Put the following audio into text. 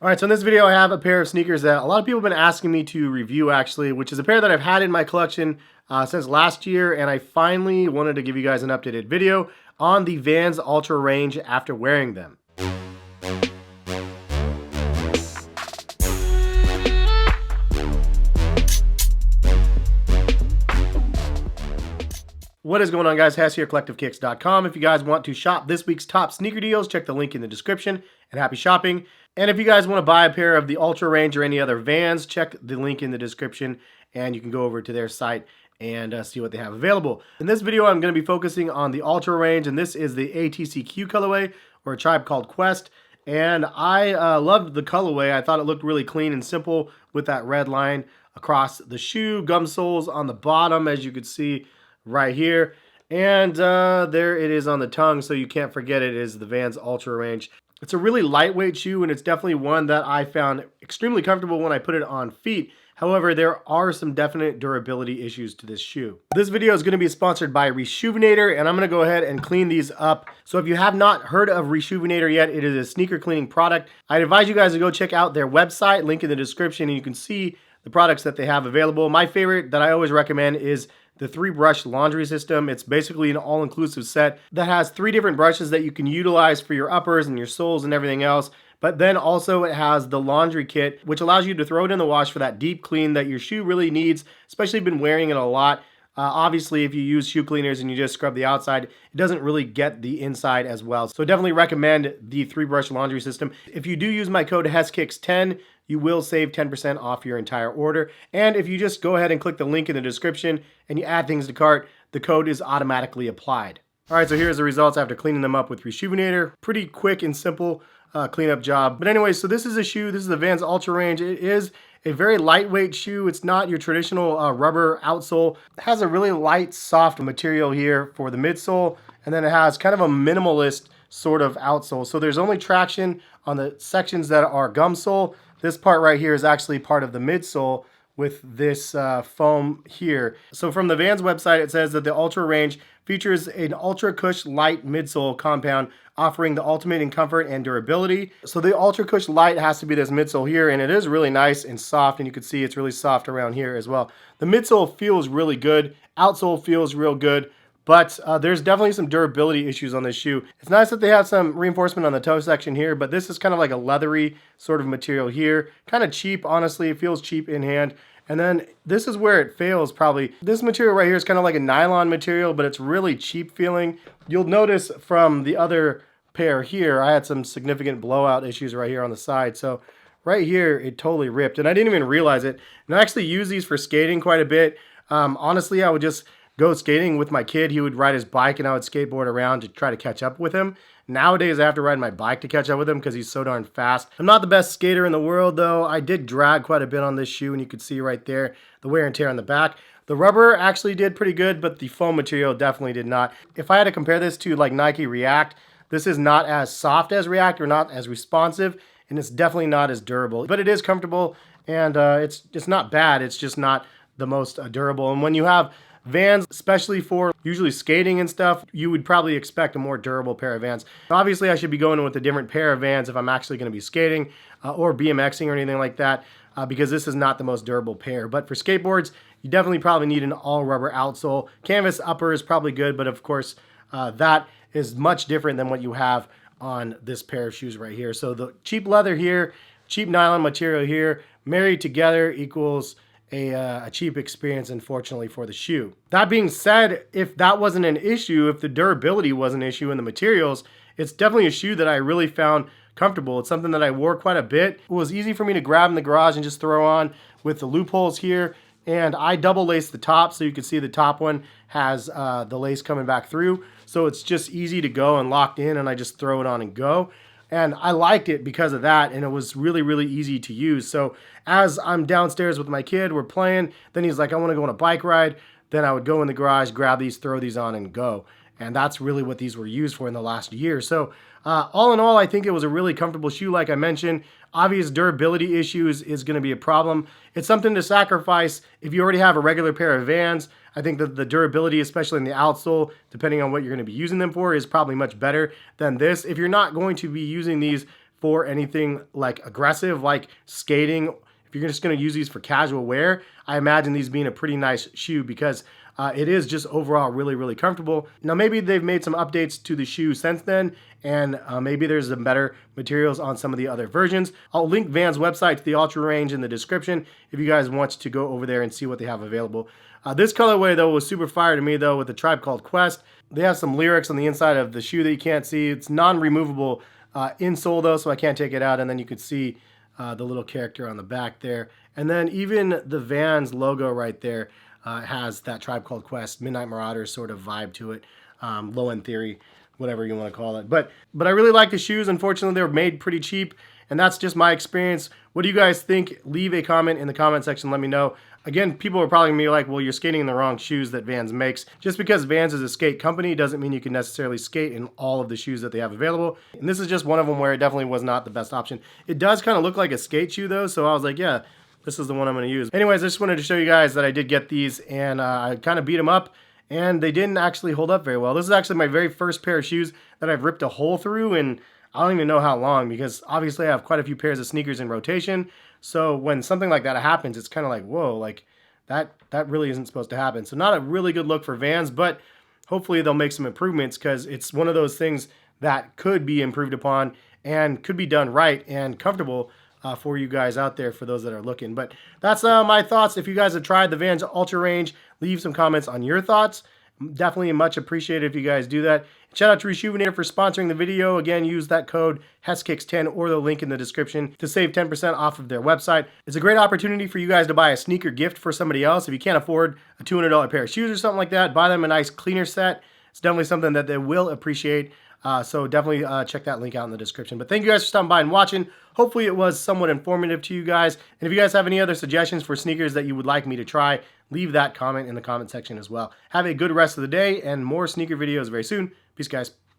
All right, so in this video I have a pair of sneakers that a lot of people have been asking me to review actually, which is a pair that I've had in my collection since last year, and I finally wanted to give you guys an updated video on the Vans UltraRange after wearing them. What is going on, guys? Hess here, CollectiveKicks.com. If you guys want to shop this week's top sneaker deals, check the link in the description, and happy shopping. And if you guys want to buy a pair of the UltraRange or any other Vans, check the link in the description, and you can go over to their site and see what they have available. In this video, I'm going to be focusing on the UltraRange, and this is the ATCQ colorway, or A Tribe Called Quest. And I loved the colorway. I thought it looked really clean and simple with that red line across the shoe, gum soles on the bottom, as you could see right here, and there it is on the tongue, so you can't forget it is the Vans UltraRange. It's a really lightweight shoe, and it's definitely one that I found extremely comfortable when I put it on feet. However, there are some definite durability issues to this shoe. This video is going to be sponsored by Reshoevn8r, and I'm going to go ahead and clean these up. So if you have not heard of Reshoevn8r yet, it is a sneaker cleaning product. I'd advise you guys to go check out their website, link in the description, and you can see the products that they have available. My favorite that I always recommend is the 3-brush laundry system. It's basically an all-inclusive set that has 3 different brushes that you can utilize for your uppers and your soles and everything else. But then also it has the laundry kit, which allows you to throw it in the wash for that deep clean that your shoe really needs, especially if you've been wearing it a lot. Obviously, if you use shoe cleaners and you just scrub the outside, it doesn't really get the inside as well. So definitely recommend the 3-brush laundry system. If you do use my code HESSKICKS10, you will save 10% off your entire order. And if you just go ahead and click the link in the description and you add things to cart, the code is automatically applied. All right, so here's the results after cleaning them up with Reshoevn8r. Pretty quick and simple cleanup job. But anyway, so this is a shoe. This is the Vans UltraRange. It is a very lightweight shoe. It's not your traditional rubber outsole. It has a really light, soft material here for the midsole, and then it has kind of a minimalist sort of outsole. So there's only traction on the sections that are gum sole. This part right here is actually part of the midsole with this foam here. So from the Vans website, it says that the UltraRange features an UltraCush Light midsole compound offering the ultimate in comfort and durability. So the UltraCush Light has to be this midsole here, and it is really nice and soft, and you can see it's really soft around here as well. The midsole feels really good, outsole feels real good, but there's definitely some durability issues on this shoe. It's nice that they have some reinforcement on the toe section here, but this is kind of like a leathery sort of material here. Kind of cheap, honestly. It feels cheap in hand. And then this is where it fails probably. This material right here is kind of like a nylon material, but it's really cheap feeling. You'll notice from the other pair here, I had some significant blowout issues right here on the side. So right here, it totally ripped, and I didn't even realize it. And I actually use these for skating quite a bit. Honestly, I would just go skating with my kid. He would ride his bike, and I would skateboard around to try to catch up with him. Nowadays, I have to ride my bike to catch up with him because he's so darn fast. I'm not the best skater in the world, though. I did drag quite a bit on this shoe, and you can see right there the wear and tear on the back. The rubber actually did pretty good, but the foam material definitely did not. If I had to compare this to like Nike React, this is not as soft as React or not as responsive, and it's definitely not as durable. But it is comfortable, and it's not bad. It's just not the most durable. And when you have Vans, especially for usually skating and stuff, you would probably expect a more durable pair of Vans. Obviously, I should be going with a different pair of Vans if I'm actually going to be skating or BMXing or anything like that, because this is not the most durable pair. But for skateboards, you definitely probably need an all-rubber outsole. Canvas upper is probably good, but of course, that is much different than what you have on this pair of shoes right here. So the cheap leather here, cheap nylon material here, married together equals a cheap experience, unfortunately, for the shoe. That being said, if that wasn't an issue, if the durability was an issue in the materials, it's definitely a shoe that I really found comfortable. It's something that I wore quite a bit. It was easy for me to grab in the garage and just throw on with the loopholes here. And I double laced the top, so you can see the top one has the lace coming back through. So it's just easy to go and locked in, and I just throw it on and go. And I liked it because of that, and it was really, really easy to use. So as I'm downstairs with my kid, we're playing, then he's like, I want to go on a bike ride. Then I would go in the garage, grab these, throw these on, and go. And that's really what these were used for in the last year. So all in all, I think it was a really comfortable shoe, like I mentioned. Obvious durability issues is going to be a problem. It's something to sacrifice if you already have a regular pair of Vans. I think that the durability, especially in the outsole, depending on what you're going to be using them for, is probably much better than this. If you're not going to be using these for anything like aggressive, like skating. If you're just going to use these for casual wear, I imagine these being a pretty nice shoe because it is just overall really, really comfortable. Now, maybe they've made some updates to the shoe since then, and maybe there's some better materials on some of the other versions. I'll link Vans' website to the UltraRange in the description if you guys want to go over there and see what they have available. This colorway, though, was super fire to me, though, with the Tribe Called Quest. They have some lyrics on the inside of the shoe that you can't see. It's non-removable insole, though, so I can't take it out, and then you can see the little character on the back there. And then even the Vans logo right there has that Tribe Called Quest, Midnight Marauders sort of vibe to it, low end theory, whatever you want to call it. But I really like the shoes. Unfortunately, they were made pretty cheap, and that's just my experience. What do you guys think? Leave a comment in the comment section. Let me know. Again, people are probably going to be like, well, you're skating in the wrong shoes that Vans makes. Just because Vans is a skate company doesn't mean you can necessarily skate in all of the shoes that they have available. And this is just one of them where it definitely was not the best option. It does kind of look like a skate shoe, though, so I was like, yeah, this is the one I'm going to use. Anyways, I just wanted to show you guys that I did get these, and I kind of beat them up, and they didn't actually hold up very well. This is actually my very first pair of shoes that I've ripped a hole through, and I don't even know how long, because obviously I have quite a few pairs of sneakers in rotation. So when something like that happens, it's kind of like, whoa, like that really isn't supposed to happen. So not a really good look for Vans, but hopefully they'll make some improvements, because it's one of those things that could be improved upon and could be done right and comfortable for you guys out there, for those that are looking. But that's my thoughts. If you guys have tried the Vans UltraRange, leave some comments on your thoughts. Definitely much appreciated if you guys do that. Shout out to Rejuvenator for sponsoring the video. Again, use that code HESKICKS10 or the link in the description to save 10% off of their website. It's a great opportunity for you guys to buy a sneaker gift for somebody else. If you can't afford a $200 pair of shoes or something like that, buy them a nice cleaner set. It's definitely something that they will appreciate. So definitely check that link out in the description. But thank you guys for stopping by and watching. Hopefully it was somewhat informative to you guys. And if you guys have any other suggestions for sneakers that you would like me to try, leave that comment in the comment section as well. Have a good rest of the day and more sneaker videos very soon. Peace, guys.